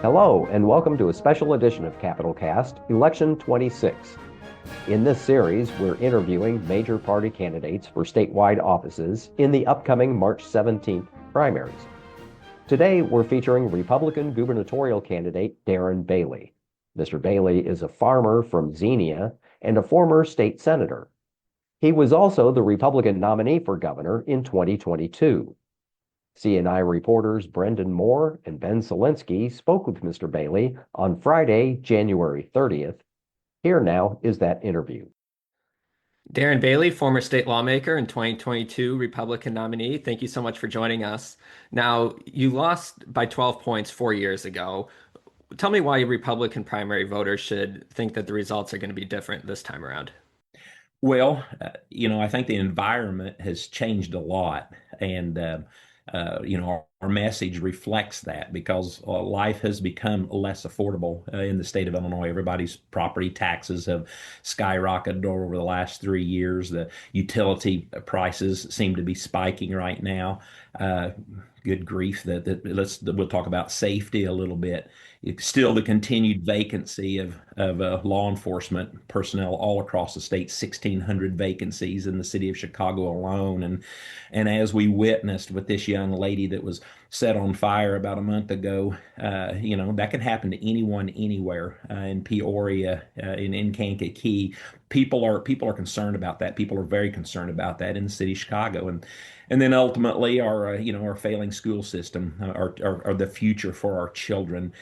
Hello, and welcome to a special edition of Capital Cast, Election 26. In this series, we're interviewing major party candidates for statewide offices in the upcoming March 17th primaries. Today, we're featuring Republican gubernatorial candidate Darren Bailey. Mr. Bailey is a farmer from Xenia and a former state senator. He was also the Republican nominee for governor in 2022. CNI reporters Brenden and Ben Szalinski spoke with Mr. Bailey on Friday, January 30th. Here now is that interview. Darren Bailey, former state lawmaker and 2022 Republican nominee. Thank you so much for joining us. Now, you lost by 12 points 4 years ago. Tell me why Republican primary voters should think that the results are going to be different this time around. Well, I think the environment has changed a lot, and our message reflects that because life has become less affordable in the state of Illinois. Everybody's property taxes have skyrocketed over the last 3 years. The utility prices seem to be spiking right now. Good grief! We'll talk about safety a little bit. Still, the continued vacancy of law enforcement personnel all across the state, 1,600 vacancies in the city of Chicago alone, and as we witnessed with this young lady that was set on fire about a month ago, that can happen to anyone, anywhere in Peoria, in Kankakee. People are concerned about that. People are very concerned about that in the city of Chicago, and then ultimately our failing school system, are the future for our children.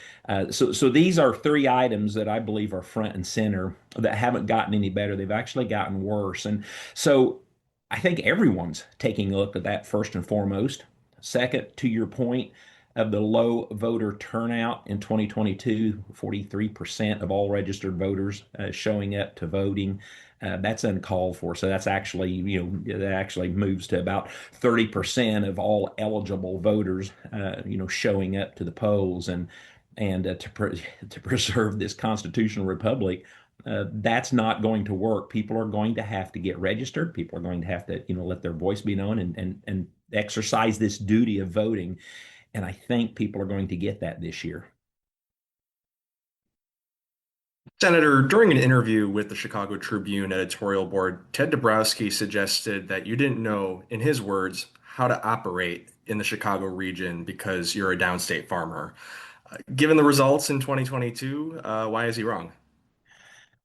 So these are three items that I believe are front and center that haven't gotten any better. They've actually gotten worse, and so I think everyone's taking a look at that first and foremost. Second, to your point of the low voter turnout in 2022, 43% of all registered voters showing up to voting. That's uncalled for. So that's actually, that actually moves to about 30% of all eligible voters, showing up to the polls, and to preserve this constitutional republic. That's not going to work. People are going to have to get registered. People are going to have to, let their voice be known, and exercise this duty of voting. And I think people are going to get that this year. Senator, during an interview with the Chicago Tribune editorial board, Ted Dabrowski suggested that you didn't know, in his words, how to operate in the Chicago region because you're a downstate farmer. Given the results in 2022, why is he wrong?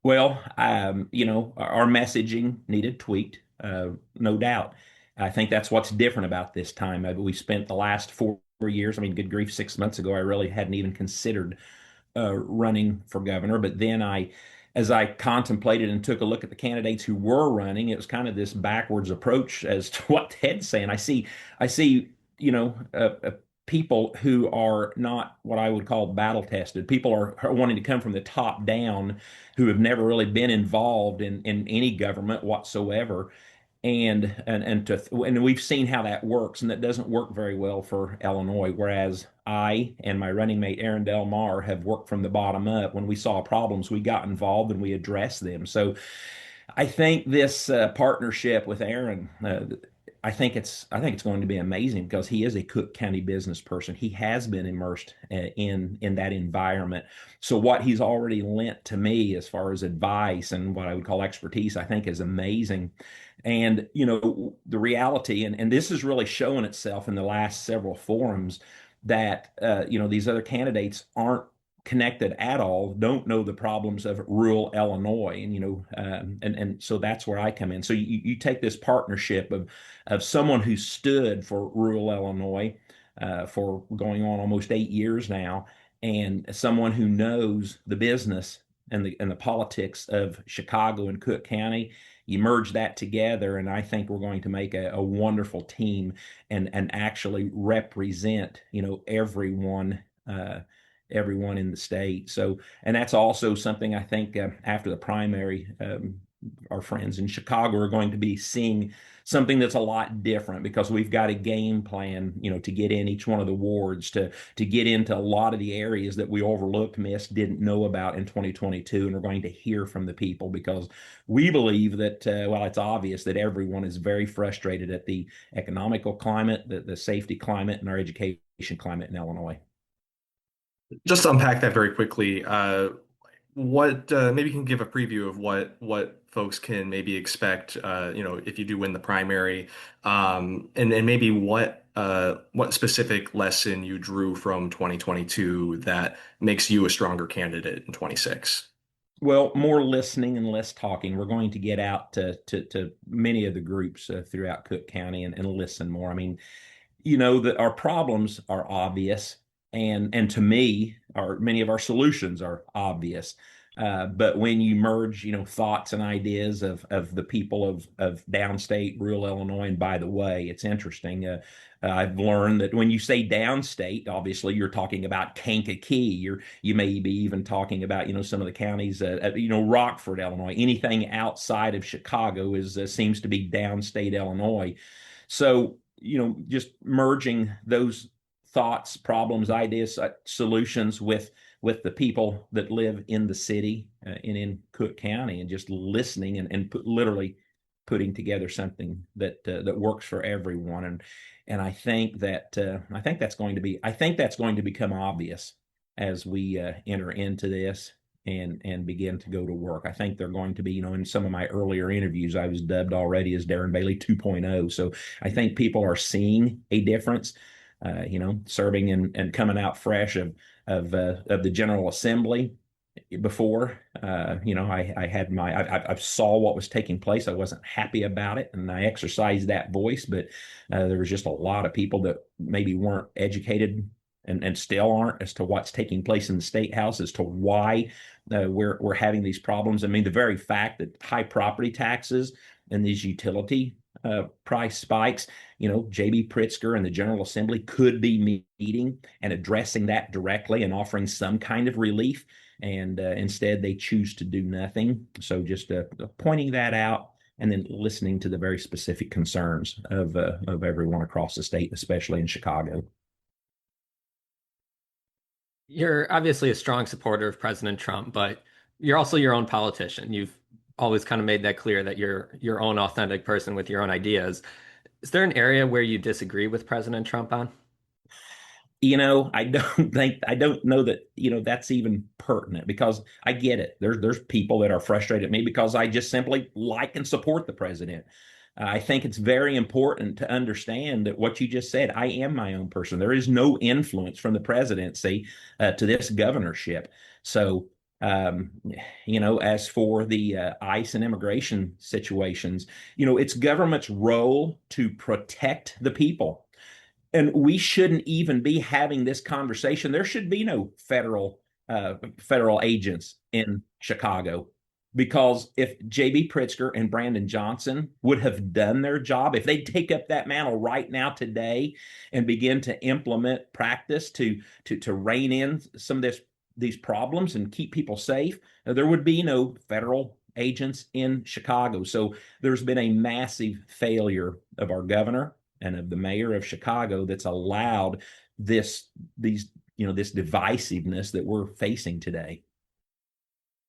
Well, our messaging needed tweaked, no doubt. I think that's what's different about this time. We spent the last 4 years, I mean, good grief, 6 months ago, I really hadn't even considered running for governor. But then as I contemplated and took a look at the candidates who were running, it was kind of this backwards approach as to what Ted's saying. I see, people who are not what I would call battle tested. People are wanting to come from the top down, who have never really been involved in any government whatsoever. And we've seen how that works, and that doesn't work very well for Illinois. Whereas I and my running mate Aaron Delmar have worked from the bottom up. When we saw problems, we got involved and we addressed them. So I think this partnership with Aaron, I think it's going to be amazing because he is a Cook County business person. He has been immersed in that environment. So what he's already lent to me as far as advice and what I would call expertise, I think is amazing. And the reality, and this is really showing itself in the last several forums, that these other candidates aren't connected at all, don't know the problems of rural Illinois, and so that's where I come in. So you take this partnership of someone who stood for rural Illinois for going on almost 8 years now, and someone who knows the business and the politics of Chicago and Cook County. You merge that together, and I think we're going to make a wonderful team and actually represent everyone. Everyone in the state. So, and that's also something I think after the primary, our friends in Chicago are going to be seeing something that's a lot different because we've got a game plan, to get in each one of the wards, to get into a lot of the areas that we overlooked, missed, didn't know about in 2022, and we're going to hear from the people because we believe that, it's obvious that everyone is very frustrated at the economical climate, the safety climate, and our education climate in Illinois. Just to unpack that very quickly, what maybe you can give a preview of what folks can maybe expect, if you do win the primary, and maybe what specific lesson you drew from 2022 that makes you a stronger candidate in 26. Well, more listening and less talking. We're going to get out to many of the groups throughout Cook County and listen more. I mean, that our problems are obvious, and to me, many of our solutions are obvious. But when you merge, thoughts and ideas of the people of downstate rural Illinois, and by the way, it's interesting. I've learned that when you say downstate, obviously you're talking about Kankakee. You may be even talking about some of the counties, Rockford, Illinois. Anything outside of Chicago seems to be downstate Illinois. So just merging those thoughts, problems, ideas, solutions with the people that live in the city and in Cook County, and just listening and literally putting together something that works for everyone. And I think that's going to become obvious as we enter into this and begin to go to work. I think they're going to be, in some of my earlier interviews, I was dubbed already as Darren Bailey 2.0. So I think people are seeing a difference, serving and coming out fresh of the General Assembly. Before, I saw what was taking place. I wasn't happy about it, and I exercised that voice. But there was just a lot of people that maybe weren't educated and still aren't as to what's taking place in the state house, as to why we're having these problems. I mean, the very fact that high property taxes and these utility price spikes, J.B. Pritzker and the General Assembly could be meeting and addressing that directly and offering some kind of relief. And instead, they choose to do nothing. So just pointing that out, and then listening to the very specific concerns of everyone across the state, especially in Chicago. You're obviously a strong supporter of President Trump, but you're also your own politician. You've always kind of made that clear that you're your own authentic person with your own ideas. Is there an area where you disagree with President Trump on? I don't know that, that's even pertinent, because I get it. There's people that are frustrated at me because I just simply like and support the president. I think it's very important to understand that what you just said, I am my own person. There is no influence from the presidency to this governorship. So, as for the ICE and immigration situations, it's government's role to protect the people. And we shouldn't even be having this conversation. There should be no federal agents in Chicago, because if J.B. Pritzker and Brenden Johnson would have done their job, if they'd take up that mantle right now today and begin to implement practice to rein in some of these problems and keep people safe, there would be no federal agents in Chicago. So there's been a massive failure of our governor and of the mayor of Chicago that's allowed this divisiveness that we're facing today.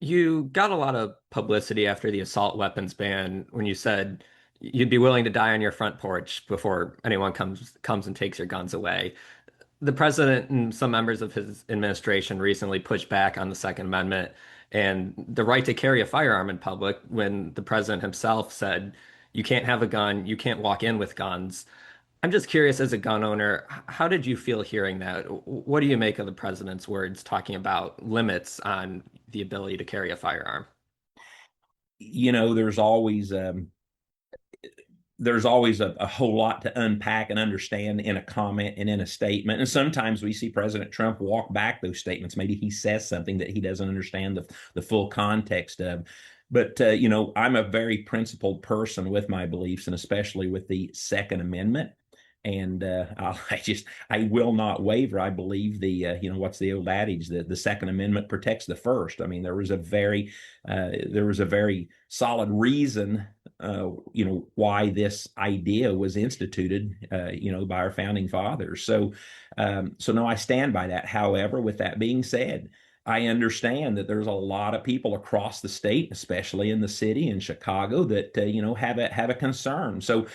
You got a lot of publicity after the assault weapons ban when you said you'd be willing to die on your front porch before anyone comes and takes your guns away. The president and some members of his administration recently pushed back on the Second Amendment and the right to carry a firearm in public when the president himself said you can't have a gun, you can't walk in with guns. I'm just curious, as a gun owner, how did you feel hearing that? What do you make of the president's words talking about limits on the ability to carry a firearm? There's always a whole lot to unpack and understand in a comment and in a statement. And sometimes we see President Trump walk back those statements. Maybe he says something that he doesn't understand the full context of. But, I'm a very principled person with my beliefs, and especially with the Second Amendment. And I will not waver. I believe what's the old adage, that the Second Amendment protects the First. I mean, there was a very solid reason, why this idea was instituted, by our founding fathers. So no, I stand by that. However, with that being said, I understand that there's a lot of people across the state, especially in the city in Chicago, that have a concern. So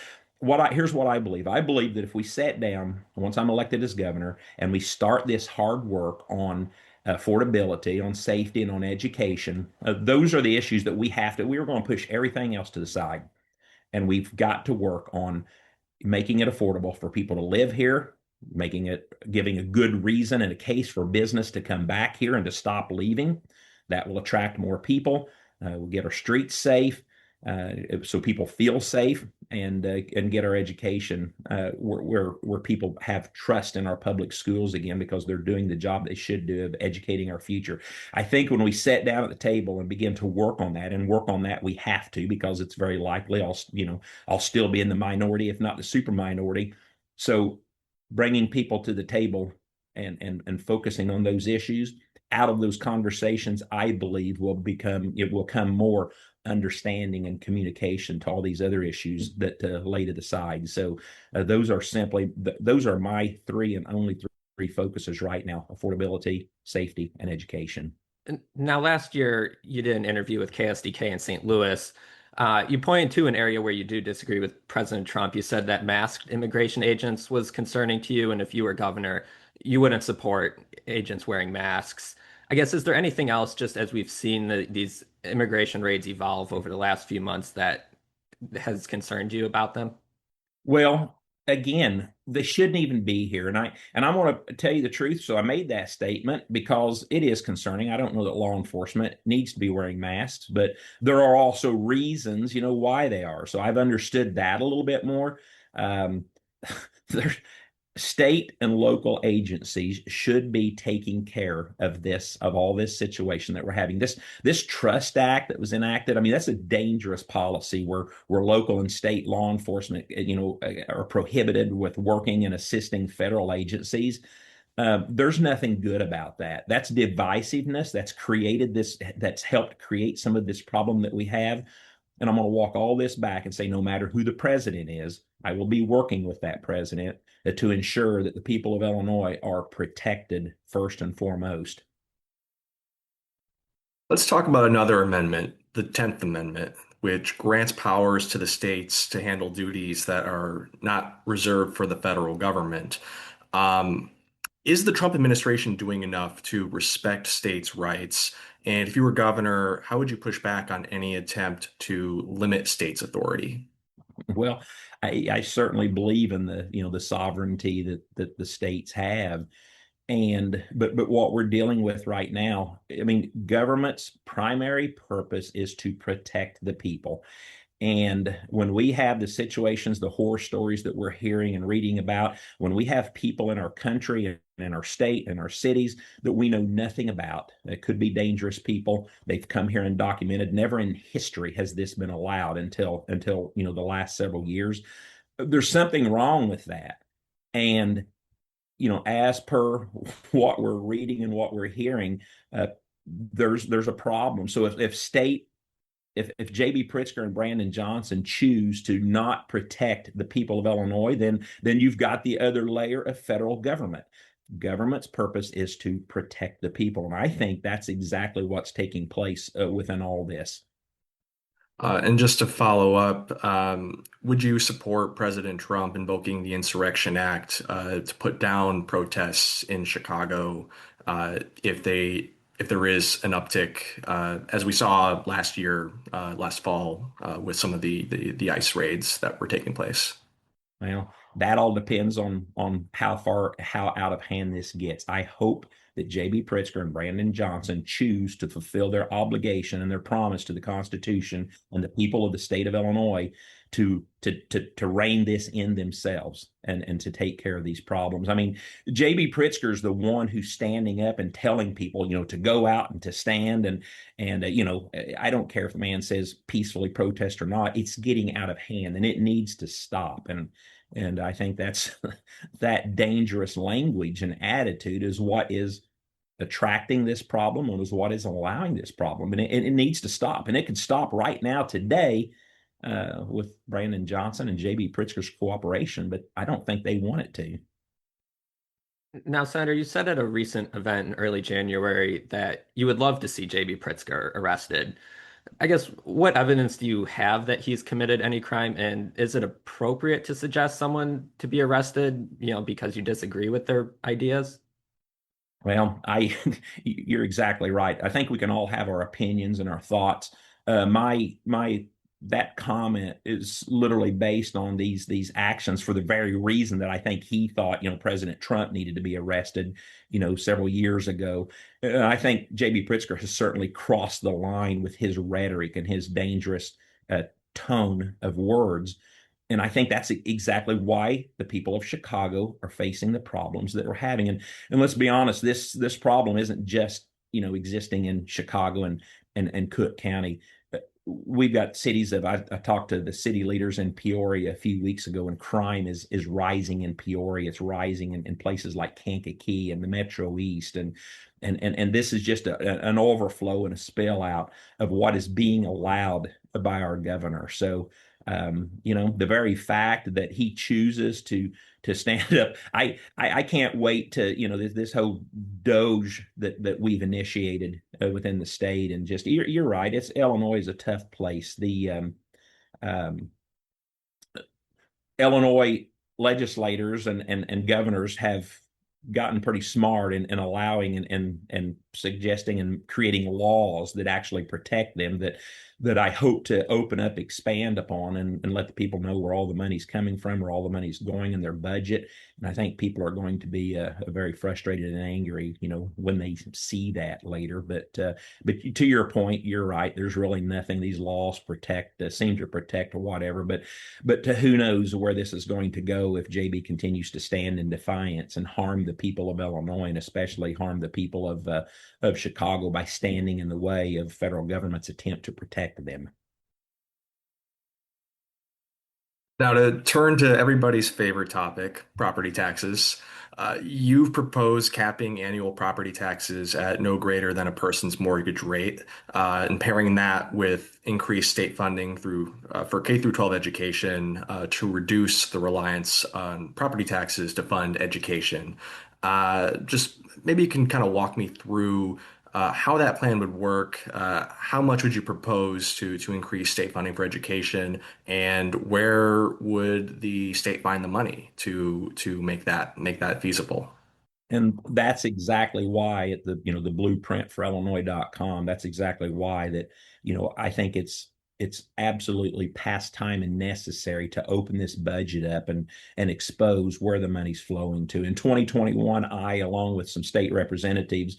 Here's what I believe. I believe that if we sat down once I'm elected as governor and we start this hard work on affordability, on safety, and on education, those are the issues that we are going to push everything else to the side. And we've got to work on making it affordable for people to live here, giving a good reason and a case for business to come back here and to stop leaving. That will attract more people. We'll get our streets safe, so people feel safe, and get our education where people have trust in our public schools again, because they're doing the job they should do of educating our future. I think when we sit down at the table and begin to work on that, we have to, because it's very likely I'll still be in the minority, if not the super minority. So bringing people to the table and focusing on those issues, out of those conversations, I believe it will come more understanding and communication to all these other issues that lay to the side. So those are my three and only three focuses right now: affordability, safety, and education. Now, last year, you did an interview with KSDK in St. Louis. You pointed to an area where you do disagree with President Trump. You said that masked immigration agents was concerning to you, and if you were governor, you wouldn't support agents wearing masks. I guess, is there anything else, just as we've seen these immigration raids evolve over the last few months, that has concerned you about them? Well, again, they shouldn't even be here. And I want to tell you the truth. So I made that statement because it is concerning. I don't know that law enforcement needs to be wearing masks, but there are also reasons, why they are. So I've understood that a little bit more. Um, there, state and local agencies should be taking care of all this situation that we're having. This Trust Act that was enacted, I mean, that's a dangerous policy where local and state law enforcement, are prohibited with working and assisting federal agencies. There's nothing good about that. That's divisiveness. That's helped create some of this problem that we have. And I'm going to walk all this back and say, no matter who the president is, I will be working with that president to ensure that the people of Illinois are protected first and foremost. Let's talk about another amendment, the 10th Amendment, which grants powers to the states to handle duties that are not reserved for the federal government. Um, is the Trump administration doing enough to respect states' rights? And if you were governor, how would you push back on any attempt to limit states' authority? Well, I certainly believe in the sovereignty that the states have. But what we're dealing with right now, I mean, government's primary purpose is to protect the people. And when we have the situations, the horror stories that we're hearing and reading about, when we have people in our country and in our state and our cities that we know nothing about, that could be dangerous people, they've come here and documented. Never in history has this been allowed until the last several years. There's something wrong with that. And as per what we're reading and what we're hearing, there's a problem. So if J.B. Pritzker and Brenden Johnson choose to not protect the people of Illinois, then you've got the other layer of federal government. Government's purpose is to protect the people, and I think that's exactly what's taking place within all this. And just to follow up, would you support President Trump invoking the Insurrection Act to put down protests in Chicago if there is an uptick, as we saw last year, last fall, with some of the ICE raids that were taking place? Well, that all depends on how out of hand this gets. I hope that J.B. Pritzker and Brenden Johnson choose to fulfill their obligation and their promise to the Constitution and the people of the state of Illinois to rein this in themselves and to take care of these problems. I mean, J.B. Pritzker is the one who's standing up and telling people, to go out and to stand and I don't care if the man says peacefully protest or not. It's getting out of hand and it needs to stop. And I think that's that dangerous language and attitude is what is attracting this problem and is what is allowing this problem. And it needs to stop. And it could stop right now today with Brenden Johnson and J.B. Pritzker's cooperation, but I don't think they want it to. Now, Senator, you said at a recent event in early January that you would love to see J.B. Pritzker arrested. I guess what evidence do you have that he's committed any crime, and is it appropriate to suggest someone to be arrested, because you disagree with their ideas? Well, you're exactly right. I think we can all have our opinions and our thoughts. That comment is literally based on these actions for the very reason that I think he thought, President Trump needed to be arrested, several years ago. I think J.B. Pritzker has certainly crossed the line with his rhetoric and his dangerous tone of words. And I think that's exactly why the people of Chicago are facing the problems that we're having. And let's be honest, this problem isn't just existing in Chicago and Cook County. We've got cities that I talked to the city leaders in Peoria a few weeks ago, and crime is rising in Peoria. It's rising in places like Kankakee and the Metro East, and this is just an overflow and a spill out of what is being allowed by our governor. So the very fact that he chooses to stand up, I can't wait to this whole doge that we've initiated within the state. And just you're right, it's Illinois is a tough place. The um, Illinois legislators and governors have gotten pretty smart in allowing and suggesting and creating laws that actually protect them, that I hope to open up, expand upon, and let the people know where all the money's coming from, where all the money's going in their budget. And I think people are going to be very frustrated and angry, when they see that later. But to your point, you're right. There's really nothing these laws seem to protect or whatever. But to who knows where this is going to go if JB continues to stand in defiance and harm the people of Illinois, and especially harm the people of Chicago by standing in the way of federal government's attempt to protect them. Now, to turn to everybody's favorite topic, property taxes, you've proposed capping annual property taxes at no greater than a person's mortgage rate, and pairing that with increased state funding for K through 12 education to reduce the reliance on property taxes to fund education. Just maybe you can kind of walk me through how that plan would work. How much would you propose to increase state funding for education, and where would the state find the money to make that feasible? And that's exactly why at the blueprint for Illinois.com, that's exactly why that, I think it's absolutely past time and necessary to open this budget up and expose where the money's flowing to. In 2021, I, along with some state representatives,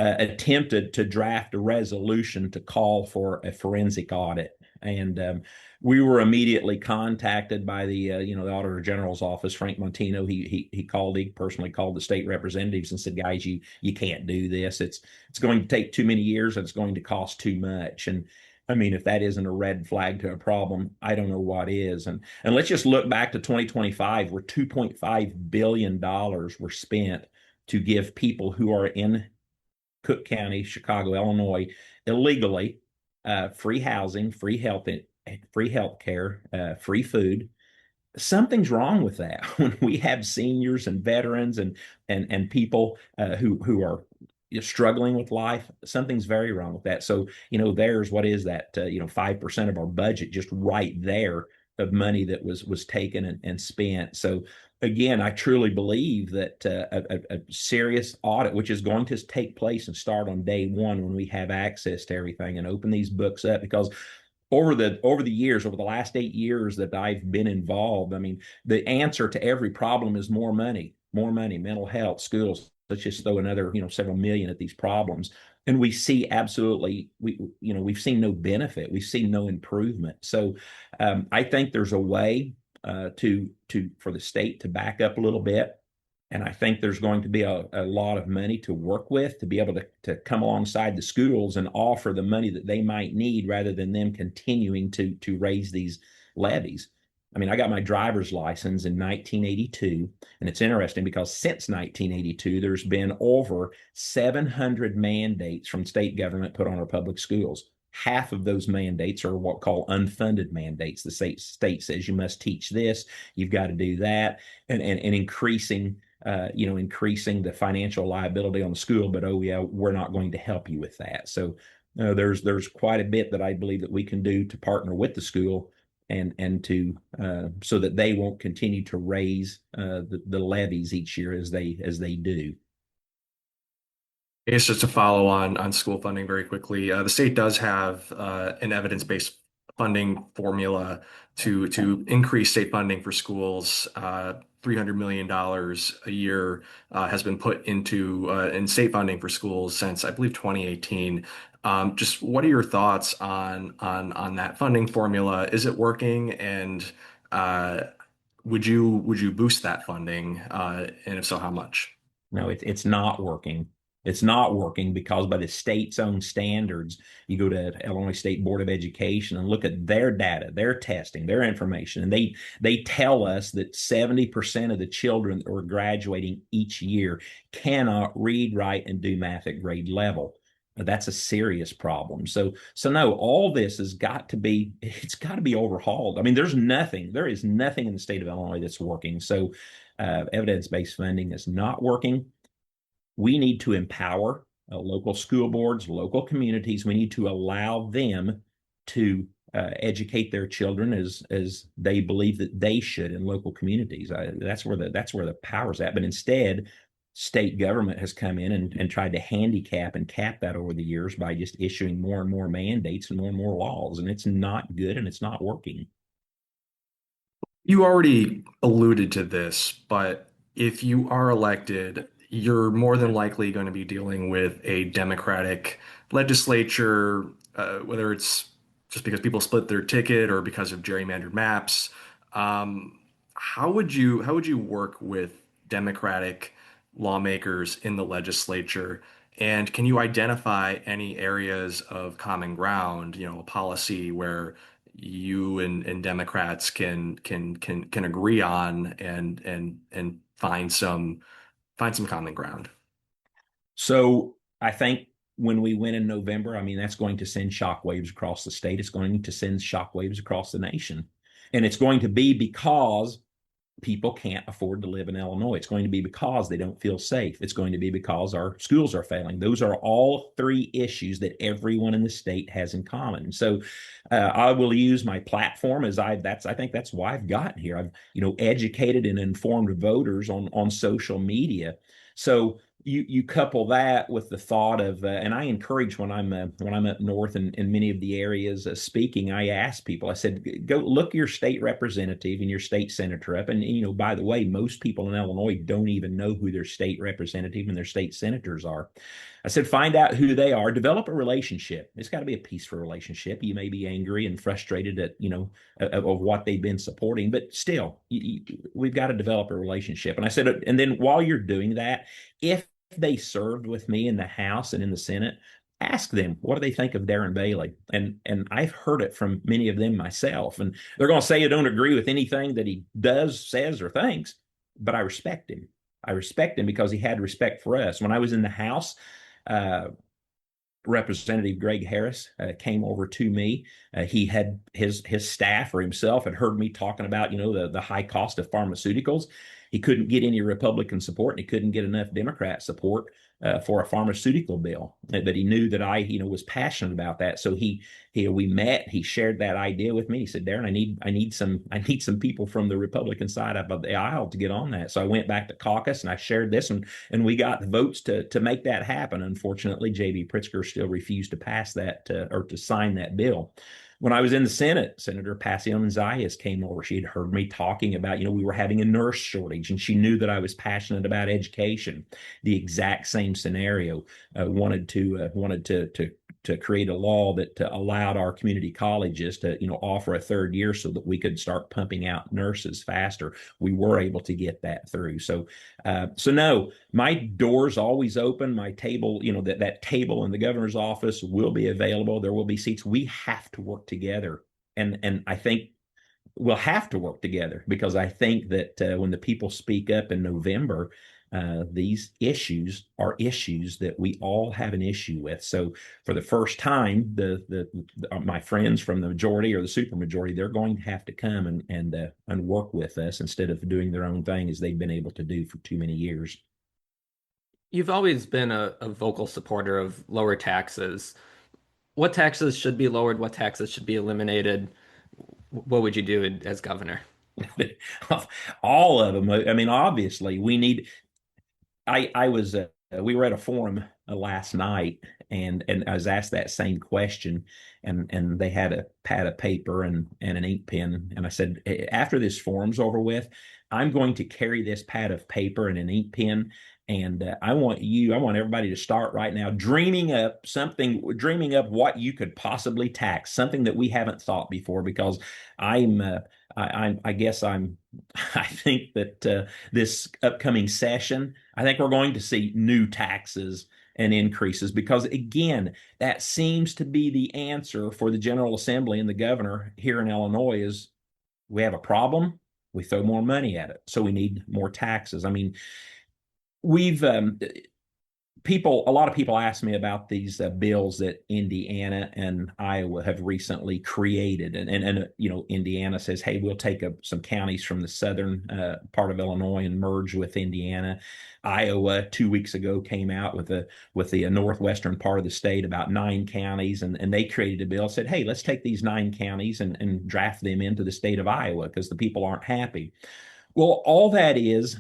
attempted to draft a resolution to call for a forensic audit. And we were immediately contacted by the Auditor General's office, Frank Montino. He personally called the state representatives and said, guys, you can't do this. It's going to take too many years, and it's going to cost too much. And I mean, if that isn't a red flag to a problem, I don't know what is. And let's just look back to 2025, where $2.5 billion were spent to give people who are in Cook County, Chicago, Illinois, illegally, free housing, free health care, free food. Something's wrong with that. When we have seniors and veterans and people who are struggling with life, something's very wrong with that. So there's what is that 5% of our budget just right there of money that was taken and spent. So again, I truly believe that a serious audit, which is going to take place and start on day one when we have access to everything and open these books up, because over the years, over the last 8 years that I've been involved, I mean, the answer to every problem is more money, mental health, schools. Let's just throw another, several million at these problems. And we see we've seen no benefit. We've seen no improvement. So I think there's a way for the state to back up a little bit. And I think there's going to be a lot of money to work with to be able to come alongside the schools and offer the money that they might need, rather than them continuing to raise these levies. I mean, I got my driver's license in 1982, and it's interesting because since 1982, there's been over 700 mandates from state government put on our public schools. Half of those mandates are what call unfunded mandates. The state says you must teach this, you've got to do that, and increasing the financial liability on the school. But oh yeah, we're not going to help you with that. So there's quite a bit that I believe that we can do to partner with the school and to so that they won't continue to raise the levies each year as they do. I guess just to follow on school funding very quickly, the state does have an evidence-based funding formula to increase state funding for schools. $300 million a year has been put into in state funding for schools since I believe 2018. Just what are your thoughts on that funding formula? Is it working? And uh, would you boost that funding? And if so, how much? No, it's not working. It's not working because by the state's own standards, you go to Illinois State Board of Education and look at their data, their testing, their information, and they tell us that 70% of the children that are graduating each year cannot read, write, and do math at grade level. That's a serious problem. So no, all this has got to be, it's got to be overhauled. I mean, there is nothing in the state of Illinois that's working. So evidence-based funding is not working. We need to empower local school boards, local communities. We need to allow them to educate their children as they believe that they should in local communities. That's where the power's at. But instead, state government has come in and tried to handicap and cap that over the years by just issuing more and more mandates and more laws. And it's not good and it's not working. You already alluded to this, but if you are elected, you're more than likely going to be dealing with a Democratic legislature, whether it's just because people split their ticket or because of gerrymandered maps. Um, how would you work with Democratic lawmakers in the legislature? And can you identify any areas of common ground, a policy where you and Democrats can agree on and find some common ground? So I think when we win in November, I mean, that's going to send shockwaves across the state. It's going to send shockwaves across the nation. And it's going to be because people can't afford to live in Illinois. It's going to be because they don't feel safe. It's going to be because our schools are failing. Those are all three issues that everyone in the state has in common. So I will use my platform as I think that's why I've gotten here. I've educated and informed voters on social media. So you couple that with the thought of, and I encourage when I'm up north and in many of the areas speaking, I ask people, I said, go look your state representative and your state senator up. And, by the way, most people in Illinois don't even know who their state representative and their state senators are. I said, find out who they are, develop a relationship. It's got to be a peaceful relationship. You may be angry and frustrated at, of what they've been supporting, but still, we've got to develop a relationship. And I said, and then while you're doing that, if they served with me in the House and in the Senate, ask them what do they think of Darren Bailey. And I've heard it from many of them myself. And they're going to say I don't agree with anything that he does, says, or thinks, but I respect him. I respect him because he had respect for us. When I was in the House, Representative Greg Harris came over to me. He had his staff or himself had heard me talking about the high cost of pharmaceuticals. He couldn't get any Republican support, and he couldn't get enough Democrat support for a pharmaceutical bill. But he knew that I was passionate about that. So we met. He shared that idea with me. He said, Darren, I need some people from the Republican side of the aisle to get on that. So I went back to caucus and I shared this, and we got the votes to make that happen. Unfortunately, J.B. Pritzker still refused to pass that or to sign that bill. When I was in the Senate, Senator Pasion Zayas came over. She had heard me talking about, we were having a nurse shortage, and she knew that I was passionate about education. The exact same scenario. Wanted to create a law that allowed our community colleges to offer a third year so that we could start pumping out nurses faster. We were able to get that through. So no, my door's always open. My table, that table in the governor's office will be available. There will be seats. We have to work together, and I think we'll have to work together because I think that when the people speak up in November, these issues are issues that we all have an issue with. So for the first time, my friends from the majority or the supermajority, they're going to have to come and work with us instead of doing their own thing as they've been able to do for too many years. You've always been a vocal supporter of lower taxes. What taxes should be lowered? What taxes should be eliminated? What would you do as governor? All of them. I mean, obviously, we need. I was we were at a forum last night, and I was asked that same question, and they had a pad of paper and an ink pen, and I said, after this forum's over with, I'm going to carry this pad of paper and an ink pen. And I want everybody to start right now dreaming up what you could possibly tax, something that we haven't thought before, because I'm, I guess I think that this upcoming session, I think we're going to see new taxes and increases, because again, that seems to be the answer for the General Assembly and the governor here in Illinois is we have a problem, we throw more money at it. So we need more taxes. I mean, we've a lot of people ask me about these bills that Indiana and Iowa have recently created, and Indiana says, hey, we'll take some counties from the southern part of Illinois and merge with Indiana. Iowa 2 weeks ago came out with the northwestern part of the state, about 9 counties, and they created a bill, said, hey, let's take these 9 counties and draft them into the state of Iowa because the people aren't happy. Well, all that is,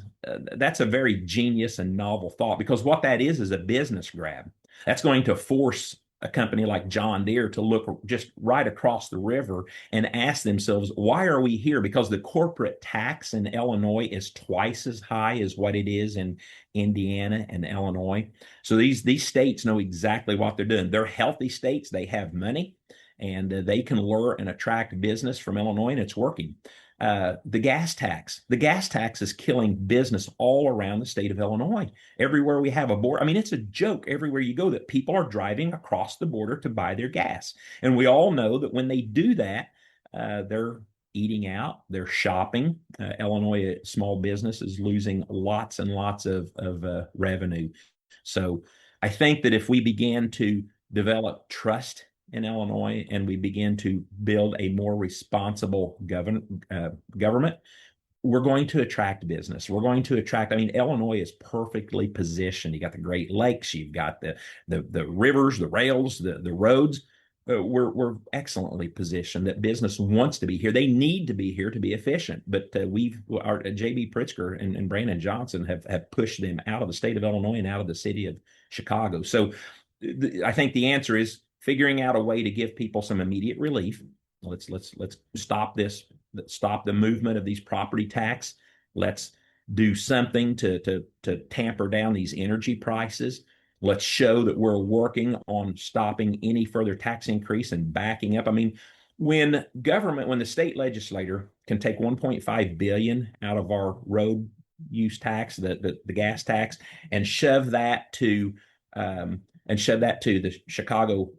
that's a very genius and novel thought, because what that is a business grab. That's going to force a company like John Deere to look just right across the river and ask themselves, why are we here? Because the corporate tax in Illinois is twice as high as what it is in Indiana and Illinois. So these states know exactly what they're doing. They're healthy states. They have money, and they can lure and attract business from Illinois, and it's working. The gas tax. The gas tax is killing business all around the state of Illinois. Everywhere we have a border, I mean, it's a joke everywhere you go that people are driving across the border to buy their gas. And we all know that when they do that, they're eating out, they're shopping. Illinois small business is losing lots and lots of revenue. So I think that if we begin to develop trust in Illinois and we begin to build a more responsible government, we're going to attract business. We're going to attract, I mean, Illinois is perfectly positioned. You got the Great Lakes, you've got the rivers, the rails, the roads. We're excellently positioned that business wants to be here. They need to be here to be efficient. But our J.B. Pritzker and Brenden Johnson have pushed them out of the state of Illinois and out of the city of Chicago. So I think the answer is figuring out a way to give people some immediate relief. Let's stop this. Let's stop the movement of these property tax. Let's do something to tamper down these energy prices. Let's show that we're working on stopping any further tax increase and backing up. I mean, when the state legislator can take 1.5 billion out of our road use tax, the gas tax, and shove that to the Chicago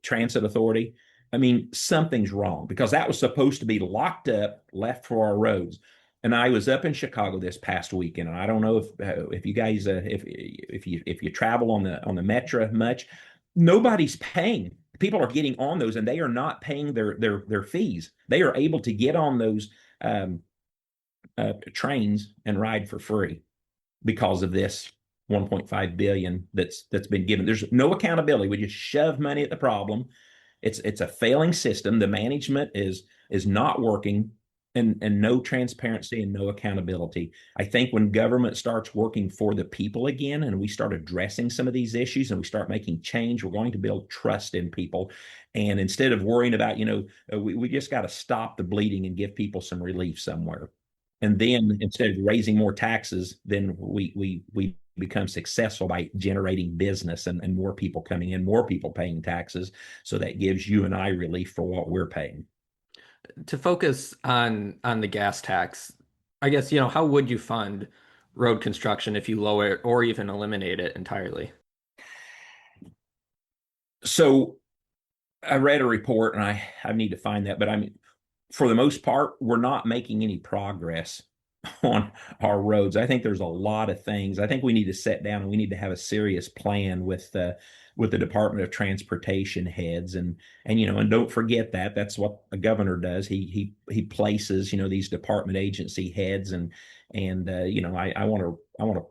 Transit Authority, I mean, something's wrong, because that was supposed to be locked up, left for our roads. And I was up in Chicago this past weekend, and I don't know if you guys if you travel on the Metro much, nobody's paying. People are getting on those, and they are not paying their fees. They are able to get on those trains and ride for free because of this 1.5 billion that's been given. There's no accountability. We just shove money at the problem. It's a failing system. The management is not working, and no transparency and no accountability. I think when government starts working for the people again, and we start addressing some of these issues and we start making change, we're going to build trust in people. And instead of worrying about, we just got to stop the bleeding and give people some relief somewhere. And then instead of raising more taxes, then we become successful by generating business and more people coming in, more people paying taxes. So that gives you and I relief for what we're paying. To focus on the gas tax, I guess, how would you fund road construction if you lower it or even eliminate it entirely? So I read a report, and I need to find that, but I mean, for the most part, we're not making any progress on our roads. I think there's a lot of things. I think we need to sit down and we need to have a serious plan with the Department of Transportation heads, and don't forget that's what a governor does. He places these department agency heads, and I want to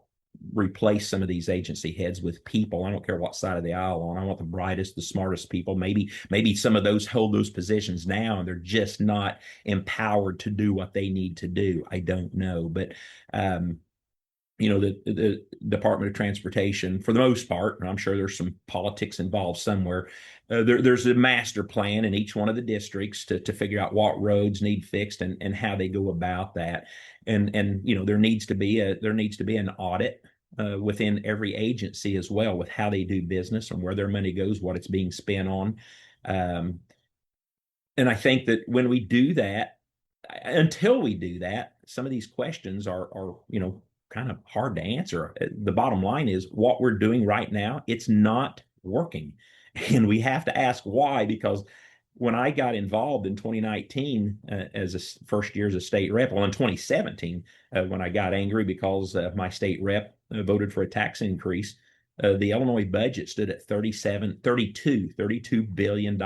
replace some of these agency heads with people. I don't care what side of the aisle on. I want the brightest, the smartest people. Maybe some of those hold those positions now and they're just not empowered to do what they need to do. I don't know. But the Department of Transportation, for the most part, and I'm sure there's some politics involved somewhere, there's a master plan in each one of the districts to figure out what roads need fixed and how they go about that. And there needs to be an audit within every agency as well with how they do business and where their money goes, what it's being spent on. And I think that when we do that, until we do that, some of these questions are kind of hard to answer. The bottom line is what we're doing right now, it's not working. And we have to ask why, because when I got involved in 2019 as a first year as a state rep, well, in 2017, when I got angry because my state rep voted for a tax increase, the Illinois budget stood at $32 billion.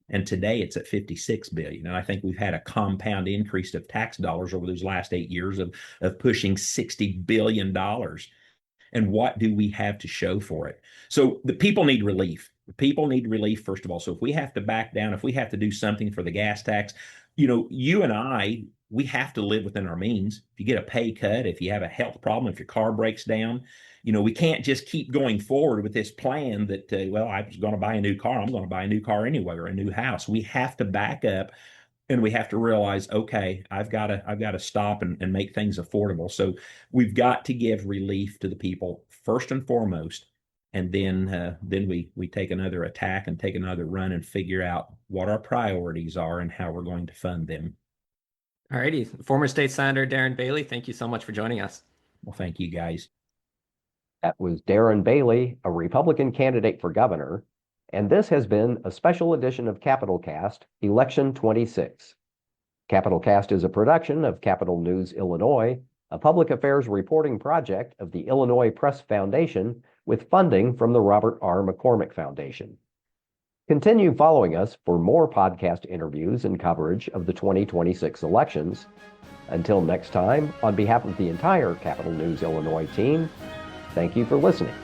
And today it's at $56 billion. And I think we've had a compound increase of tax dollars over those last 8 years of pushing $60 billion. And what do we have to show for it? So the people need relief. The people need relief, first of all. So if we have to back down, if we have to do something for the gas tax, you and I, we have to live within our means. If you get a pay cut, if you have a health problem, if your car breaks down, we can't just keep going forward with this plan that, I was going to buy a new car. I'm going to buy a new car anyway, or a new house. We have to back up and we have to realize, okay, I've got to stop and make things affordable. So we've got to give relief to the people first and foremost. And then we take another attack and take another run and figure out what our priorities are and how we're going to fund them. All righty. Former State Senator Darren Bailey, thank you so much for joining us. Well, thank you, guys. That was Darren Bailey, a Republican candidate for governor, and this has been a special edition of Capital Cast, Election 26. Capital Cast is a production of Capital News Illinois, a public affairs reporting project of the Illinois Press Foundation with funding from the Robert R. McCormick Foundation. Continue following us for more podcast interviews and coverage of the 2026 elections. Until next time, on behalf of the entire Capital News Illinois team, thank you for listening.